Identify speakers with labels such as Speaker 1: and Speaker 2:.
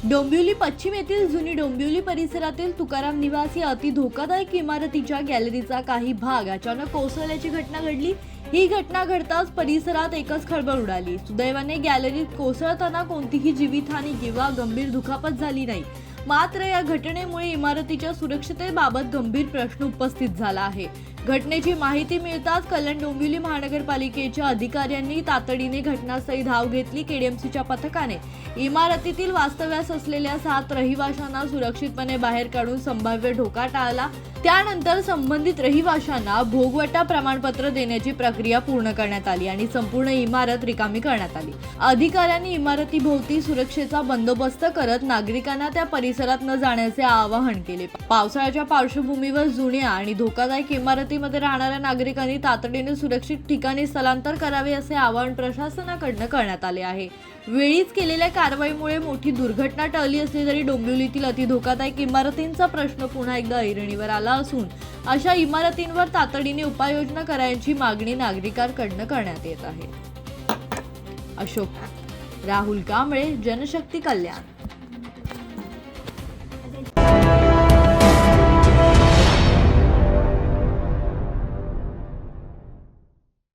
Speaker 1: डोंबिवली पश्चिम येथील जुनी डोंबिवली परिसरातील तुकाराम निवासी अति धोकादायक इमारतीच्या गॅलरीचा काही भाग अचानक कोसळल्याची घटना घडली। ही घटना घडताच परिसरात एकच खळबळ उडाली। सुदैवाने गॅलरीत कोसळताना कोणतीही जीवितहानी किंवा गंभीर दुखापत झाली नाही। मात्र या घटनेमुळे इमारतीच्या सुरक्षिततेबाबत गंभीर प्रश्न उपस्थित झाला आहे। घटनेची माहिती मिळताच कल्याण डोंबिवली महानगरपालिकेच्या अधिकाऱ्यांनी तातडीने घटनास्थळी धाव घेतली। केडीएमसीच्या पथकाने इमारतीतील वास्तव्यास असलेल्या 7 रहिवाशांना सुरक्षितपणे बाहेर काढून संभाव्य धोका टाळला। त्यानंतर संबंधित रहिवाशांना भोगवटा प्रमाणपत्र देण्याची प्रक्रिया पूर्ण करण्यात आली आणि संपूर्ण इमारत रिकामी करण्यात आली। अधिकाऱ्यांनी इमारतीभोवती सुरक्षेचा बंदोबस्त करत नागरिकांना त्या परिसरात न जाण्याचे आवाहन केले। पावसाळ्याच्या पार्श्वभूमीवर जुन्या आणि धोकादायक इमारतीमध्ये राहणाऱ्या नागरिकांनी तातडीने सुरक्षित ठिकाणी स्थलांतर करावे असे आवाहन प्रशासनाकडून करण्यात आले आहे। वेळीच केलेल्या कारवाईमुळे मोठी दुर्घटना टळली असली तरी डोंबिवलीतील अतिधोकादायक इमारतींचा प्रश्न पुन्हा एकदा ऐरणीवर आला असून अशा इमारतींवर तातडीने उपाययोजना करण्याची मागणी नागरिकांकडून करण्यात येत आहे। अशोक राहुल कांबळे, जनशक्ती कल्याण।